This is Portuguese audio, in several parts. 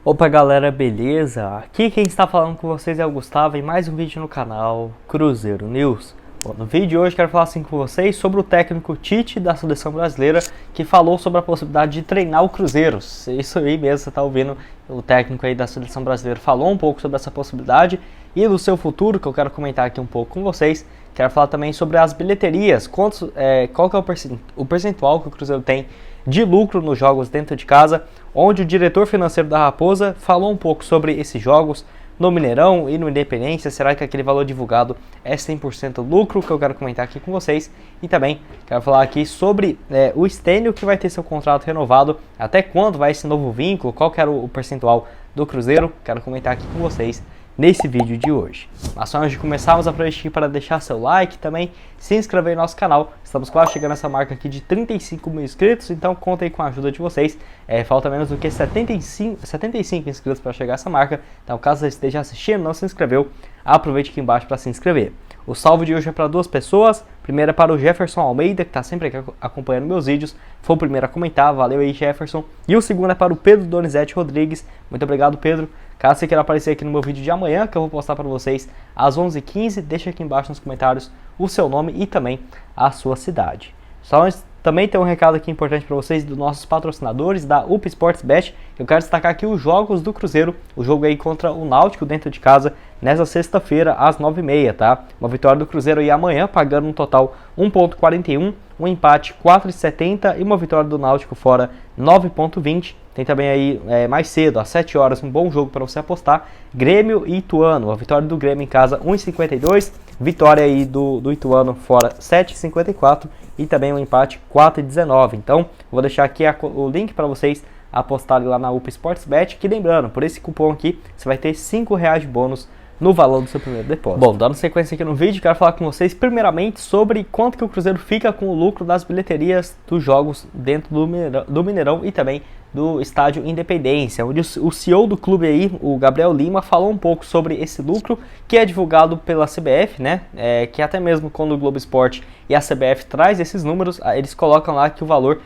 Opa galera, beleza? Aqui quem está falando com vocês é o Gustavo em mais um vídeo no canal Cruzeiro News. Bom, no vídeo de hoje quero falar com vocês sobre o técnico Tite da seleção brasileira, que falou sobre a possibilidade de treinar o Cruzeiro. Isso aí mesmo, você está ouvindo, o técnico aí da seleção brasileira falou um pouco sobre essa possibilidade e do seu futuro, que eu quero comentar aqui um pouco com vocês. Quero falar também sobre as bilheterias, qual que é o percentual que o Cruzeiro tem de lucro nos jogos dentro de casa, onde o diretor financeiro da Raposa falou um pouco sobre esses jogos no Mineirão e no Independência. Será que aquele valor divulgado é 100% lucro, que eu quero comentar aqui com vocês. E também quero falar aqui sobre o Stênio, que vai ter seu contrato renovado, até quando vai esse novo vínculo, qual que era o percentual do Cruzeiro. Quero comentar aqui com vocês nesse vídeo de hoje. Mas só antes de começarmos, aproveite para deixar seu like, também se inscrever no nosso canal. Estamos quase chegando nessa marca aqui de 35 mil inscritos, então contem com a ajuda de vocês. Falta menos do que 75 inscritos para chegar a essa marca, então caso você esteja assistindo e não se inscreveu, aproveite aqui embaixo para se inscrever. O salve de hoje é para duas pessoas. Primeiro é para o Jefferson Almeida, que está sempre aqui acompanhando meus vídeos. Foi o primeiro a comentar, valeu aí Jefferson. E o segundo é para o Pedro Donizete Rodrigues. Muito obrigado, Pedro. Caso você queira aparecer aqui no meu vídeo de amanhã, que eu vou postar para vocês às 11h15, deixa aqui embaixo nos comentários o seu nome e também a sua cidade. Só antes, também tem um recado aqui importante para vocês dos nossos patrocinadores da UP Sports Bet. Eu quero destacar aqui os jogos do Cruzeiro, o jogo aí contra o Náutico dentro de casa, nessa sexta-feira às 9h30, tá? Uma vitória do Cruzeiro aí amanhã, pagando um total 1,41, um empate 4,70 e uma vitória do Náutico fora 9,20. Tem também aí mais cedo, às 7 horas, um bom jogo para você apostar. Grêmio e Ituano, a vitória do Grêmio em casa 1,52, vitória aí do Ituano fora 7,54 e também um empate 4,19. Então, vou deixar aqui o link para vocês apostarem lá na UP Sports Bet, que lembrando, por esse cupom aqui, você vai ter R$5 de bônus no valor do seu primeiro depósito. Bom, dando sequência aqui no vídeo, quero falar com vocês primeiramente sobre quanto que o Cruzeiro fica com o lucro das bilheterias dos jogos dentro do Mineirão e também do estádio Independência, onde o CEO do clube aí, o Gabriel Lima, falou um pouco sobre esse lucro que é divulgado pela CBF, né? Que até mesmo quando o Globo Esporte e a CBF traz esses números, eles colocam lá que o valor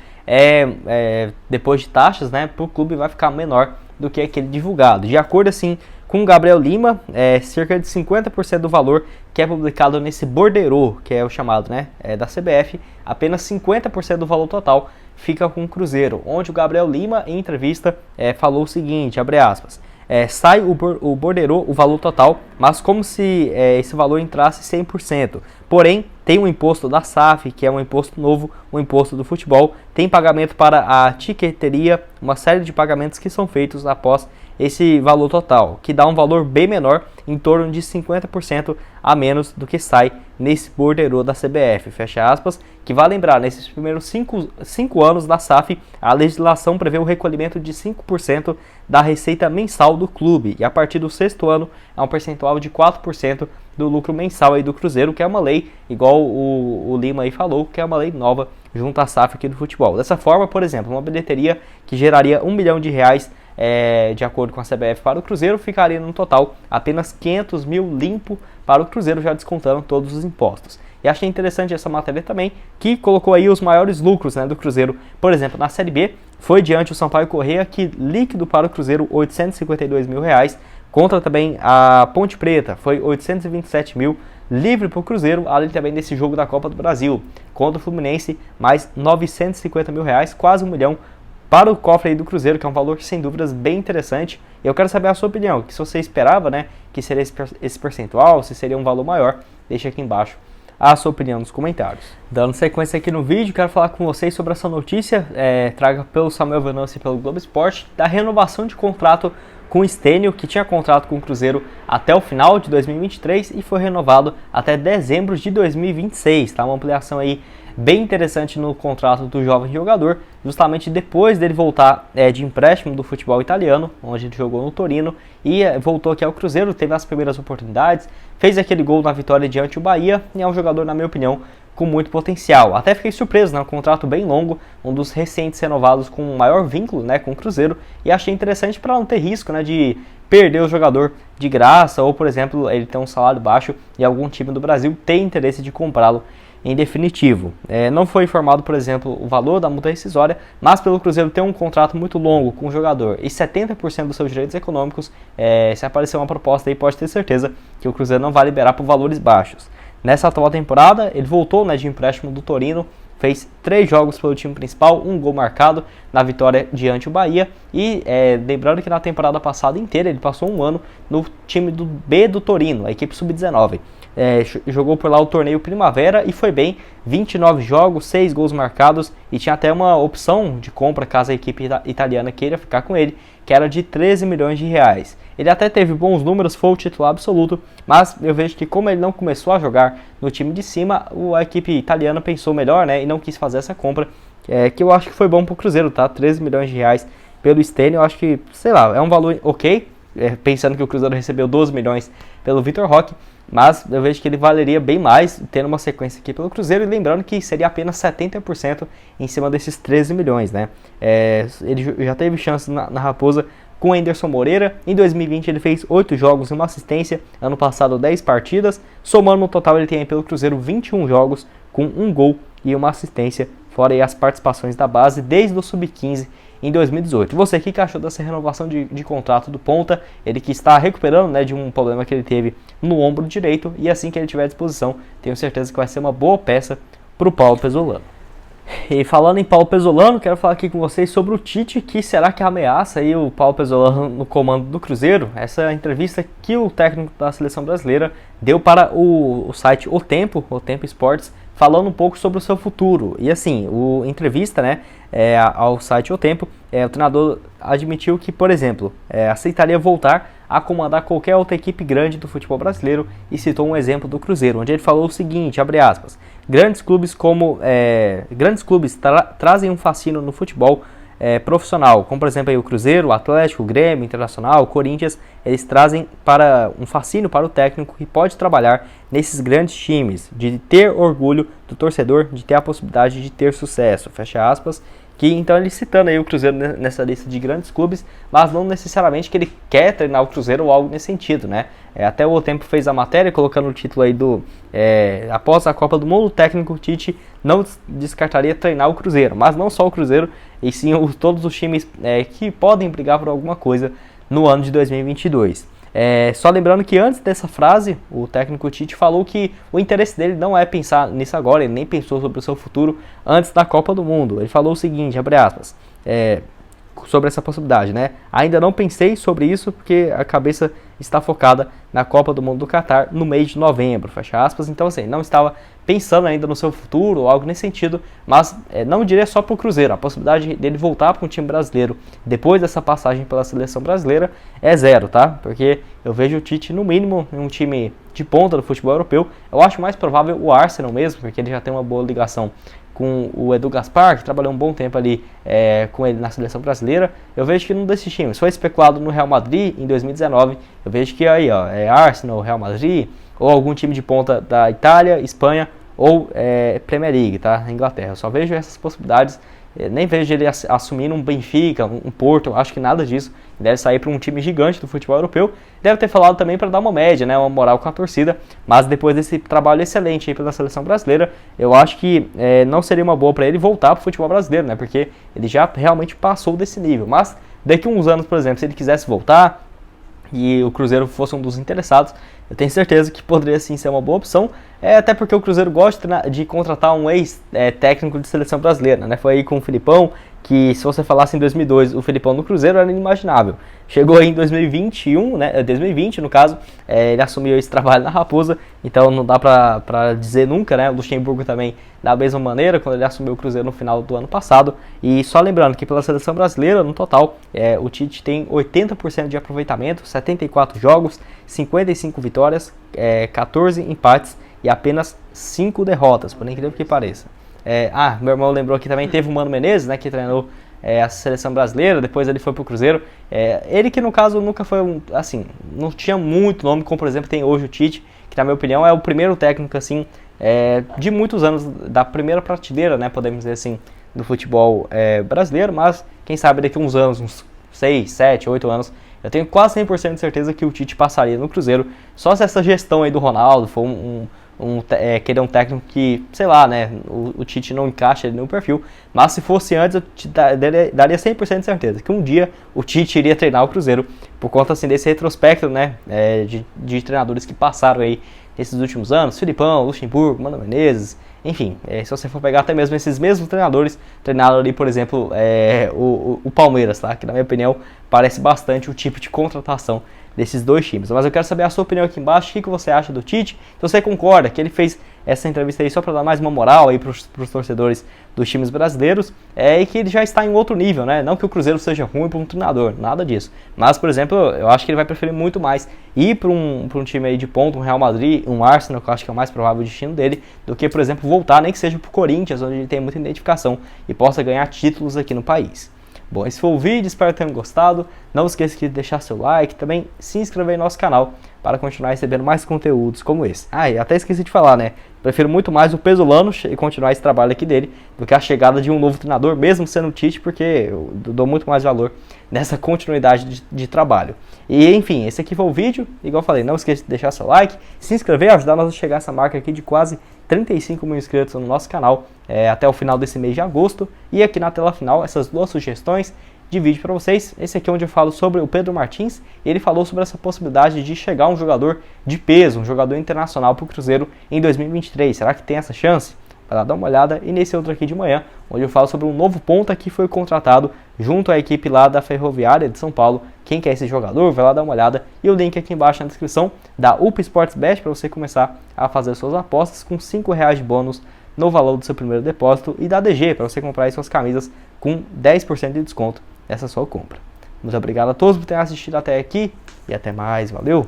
depois de taxas, né, para o clube vai ficar menor do que aquele divulgado. De acordo assim com o Gabriel Lima, cerca de 50% do valor que é publicado nesse borderô, que é o chamado, né, da CBF, apenas 50% do valor total fica com o Cruzeiro, onde o Gabriel Lima, em entrevista, falou o seguinte, abre aspas, sai o borderô, o valor total, mas como se esse valor entrasse 100%. Porém, tem um imposto da SAF, que é um imposto novo, um imposto do futebol, tem pagamento para a tiqueteria, uma série de pagamentos que são feitos após esse valor total, que dá um valor bem menor, em torno de 50% a menos do que sai nesse borderô da CBF, fecha aspas, que vai lembrar, nesses primeiros 5 anos da SAF, a legislação prevê o recolhimento de 5% da receita mensal do clube, e a partir do 6º ano é um percentual de 4% do lucro mensal aí do Cruzeiro, que é uma lei, igual o Lima aí falou, que é uma lei nova junto à SAF aqui do futebol. Dessa forma, por exemplo, uma bilheteria que geraria R$1 milhão, de acordo com a CBF para o Cruzeiro, ficaria no total apenas 500 mil limpo para o Cruzeiro, já descontando todos os impostos. E achei interessante essa matéria também, que colocou aí os maiores lucros, né, do Cruzeiro. Por exemplo, na Série B, foi diante o Sampaio Corrêa, que líquido para o Cruzeiro R$ 852 mil, contra também a Ponte Preta, foi 827 mil, livre para o Cruzeiro, além também desse jogo da Copa do Brasil, contra o Fluminense, mais 950 mil, quase R$1 milhão, para o cofre aí do Cruzeiro, que é um valor sem dúvidas bem interessante. E eu quero saber a sua opinião, que se você esperava, né, que seria esse percentual, se seria um valor maior, deixa aqui embaixo a sua opinião nos comentários. Dando sequência aqui no vídeo, quero falar com vocês sobre essa notícia, traga pelo Samuel Venâncio e pelo Globo Esporte, da renovação de contrato com o Stênio, que tinha contrato com o Cruzeiro até o final de 2023 e foi renovado até dezembro de 2026, tá? Uma ampliação aí bem interessante no contrato do jovem jogador, justamente depois dele voltar de empréstimo do futebol italiano, onde ele jogou no Torino, e voltou aqui ao Cruzeiro, teve as primeiras oportunidades, fez aquele gol na vitória diante do Bahia, e é um jogador, na minha opinião, com muito potencial. Até fiquei surpreso, né? Um contrato bem longo, um dos recentes renovados com o maior vínculo, né, com o Cruzeiro, e achei interessante para não ter risco, né, de perder o jogador de graça, ou por exemplo, ele ter um salário baixo e algum time do Brasil ter interesse de comprá-lo em definitivo. Não foi informado, por exemplo, o valor da multa rescisória, mas pelo Cruzeiro ter um contrato muito longo com o jogador e 70% dos seus direitos econômicos, se aparecer uma proposta aí, pode ter certeza que o Cruzeiro não vai liberar por valores baixos. Nessa atual temporada, ele voltou, né, de empréstimo do Torino, fez 3 jogos pelo time principal, 1 gol marcado na vitória diante do Bahia. E lembrando que na temporada passada inteira ele passou um ano no time do B do Torino, a equipe sub-19. Jogou por lá o torneio Primavera e foi bem, 29 jogos, 6 gols marcados e tinha até uma opção de compra caso a equipe italiana queira ficar com ele, que era de 13 milhões de reais. Ele até teve bons números, foi o titular absoluto, mas eu vejo que como ele não começou a jogar no time de cima, a equipe italiana pensou melhor, né, e não quis fazer essa compra, que eu acho que foi bom pro Cruzeiro, tá? 13 milhões de reais pelo Stênio, eu acho que, sei lá, é um valor ok, pensando que o Cruzeiro recebeu 12 milhões pelo Vitor Roque, mas eu vejo que ele valeria bem mais tendo uma sequência aqui pelo Cruzeiro, e lembrando que seria apenas 70% em cima desses 13 milhões, né? Ele já teve chance na Raposa com o Anderson Moreira. Em 2020 ele fez 8 jogos e uma assistência, ano passado 10 partidas, somando no total ele tem pelo Cruzeiro 21 jogos com 1 gol e uma assistência, fora aí as participações da base desde o Sub-15 em 2018. Você, o que achou dessa renovação de contrato do ponta? Ele que está recuperando, né, de um problema que ele teve no ombro direito, e assim que ele tiver à disposição, tenho certeza que vai ser uma boa peça para o Paulo Pezzolano. E falando em Paulo Pezzolano, quero falar aqui com vocês sobre o Tite, que será que ameaça aí o Paulo Pezzolano no comando do Cruzeiro. Essa entrevista que o técnico da seleção brasileira deu para o site O Tempo Esportes, falando um pouco sobre o seu futuro. E assim, entrevista, né, ao site O Tempo, o treinador admitiu que, por exemplo, aceitaria voltar a comandar qualquer outra equipe grande do futebol brasileiro, e citou um exemplo do Cruzeiro, onde ele falou o seguinte, abre aspas, grandes clubes trazem um fascínio no futebol profissional, como por exemplo aí o Cruzeiro, o Atlético, o Grêmio, o Internacional, o Corinthians, eles trazem para um fascínio para o técnico que pode trabalhar nesses grandes times, de ter orgulho do torcedor, de ter a possibilidade de ter sucesso, fecha aspas. Que então ele citando aí o Cruzeiro nessa lista de grandes clubes, mas não necessariamente que ele quer treinar o Cruzeiro ou algo nesse sentido, né? Até o Tempo fez a matéria colocando o título aí após a Copa do Mundo, o técnico Tite não descartaria treinar o Cruzeiro, mas não só o Cruzeiro, e sim todos os times que podem brigar por alguma coisa no ano de 2022. Só lembrando que antes dessa frase, o técnico Tite falou que o interesse dele não é pensar nisso agora, ele nem pensou sobre o seu futuro antes da Copa do Mundo. Ele falou o seguinte, abre aspas, sobre essa possibilidade, né? Ainda não pensei sobre isso porque a cabeça está focada na Copa do Mundo do Catar no mês de novembro, fecha aspas. Então assim, não estava pensando ainda no seu futuro ou algo nesse sentido, mas não diria só para o Cruzeiro, a possibilidade dele voltar para um time brasileiro depois dessa passagem pela seleção brasileira é zero, tá? Porque eu vejo o Tite no mínimo em um time de ponta do futebol europeu. Eu acho mais provável o Arsenal mesmo, porque ele já tem uma boa ligação com o Edu Gaspar, que trabalhou um bom tempo ali com ele na seleção brasileira. Eu vejo que num desses times foi especulado no Real Madrid em 2019. Eu vejo que aí, ó, Arsenal, Real Madrid, ou algum time de ponta da Itália, Espanha ou Premier League, tá? Inglaterra. Eu só vejo essas possibilidades. Nem vejo ele assumindo um Benfica, um Porto, acho que nada disso. Ele deve sair para um time gigante do futebol europeu. Deve ter falado também para dar uma média, né, uma moral com a torcida. Mas depois desse trabalho excelente aí pela seleção brasileira, eu acho que não seria uma boa para ele voltar para o futebol brasileiro, né? Porque ele já realmente passou desse nível. Mas daqui a uns anos, por exemplo, se ele quisesse voltar e o Cruzeiro fosse um dos interessados, eu tenho certeza que poderia sim ser uma boa opção, até porque o Cruzeiro gosta de contratar um ex-técnico de seleção brasileira, né? Foi aí com o Filipão, que se você falasse em 2002, o Filipão no Cruzeiro era inimaginável. Chegou aí em 2021, né? 2020 no caso, ele assumiu esse trabalho na Raposa, então não dá pra dizer nunca, né? O Luxemburgo também da mesma maneira, quando ele assumiu o Cruzeiro no final do ano passado. E só lembrando que pela seleção brasileira, no total, o Tite tem 80% de aproveitamento, 74 jogos, 55 vitórias, 14 empates e apenas 5 derrotas, por incrível que pareça. Meu irmão lembrou que também teve o Mano Menezes, né, que treinou a seleção brasileira, depois ele foi pro Cruzeiro. Ele que no caso nunca foi não tinha muito nome, como por exemplo tem hoje o Tite, que na minha opinião é o primeiro técnico assim, de muitos anos, da primeira prateleira, né, podemos dizer assim, do futebol brasileiro, mas quem sabe daqui a uns anos, uns 6, 7, 8 anos, eu tenho quase 100% de certeza que o Tite passaria no Cruzeiro, só se essa gestão aí do Ronaldo for que ele é um técnico que, sei lá, né, o Tite não encaixa ele no perfil, mas se fosse antes eu daria 100% de certeza que um dia o Tite iria treinar o Cruzeiro, por conta assim desse retrospecto, né, de treinadores que passaram aí nesses últimos anos, Filipão, Luxemburgo, Mano Menezes, enfim, se você for pegar até mesmo esses mesmos treinadores, treinaram ali, por exemplo, o Palmeiras, tá? Que na minha opinião parece bastante o tipo de contratação desses dois times. Mas eu quero saber a sua opinião aqui embaixo, o que você acha do Tite, se você concorda que ele fez essa entrevista aí só para dar mais uma moral aí para os torcedores dos times brasileiros, e que ele já está em outro nível, né? Não que o Cruzeiro seja ruim para um treinador, nada disso. Mas, por exemplo, eu acho que ele vai preferir muito mais ir para um time aí de ponta, um Real Madrid, um Arsenal, que eu acho que é o mais provável destino dele, do que, por exemplo, voltar, nem que seja para o Corinthians, onde ele tem muita identificação e possa ganhar títulos aqui no país. Bom, esse foi o vídeo, espero que tenham gostado. Não esqueça de deixar seu like, também se inscrever no nosso canal para continuar recebendo mais conteúdos como esse. E até esqueci de falar, né? Prefiro muito mais o Pesolano e continuar esse trabalho aqui dele do que a chegada de um novo treinador, mesmo sendo o Tite, porque eu dou muito mais valor nessa continuidade de trabalho. E enfim, esse aqui foi o vídeo. Igual eu falei, não esqueça de deixar seu like, se inscrever, ajudar nós a chegar a essa marca aqui de quase 35 mil inscritos no nosso canal até o final desse mês de agosto. E aqui na tela final, essas duas sugestões de vídeo para vocês. Esse aqui é onde eu falo sobre o Pedro Martins. Ele falou sobre essa possibilidade de chegar um jogador de peso, um jogador internacional para o Cruzeiro em 2023. Será que tem essa chance? Vai lá dar uma olhada. E nesse outro aqui de manhã, onde eu falo sobre um novo ponta que foi contratado junto à equipe lá da Ferroviária de São Paulo. Quem quer esse jogador? Vai lá dar uma olhada. E o link aqui embaixo na descrição da UP Sports Bet para você começar a fazer suas apostas com R$5 de bônus no valor do seu primeiro depósito, e da DG para você comprar aí suas camisas com 10% de desconto nessa sua compra. Muito obrigado a todos por terem assistido até aqui e até mais. Valeu!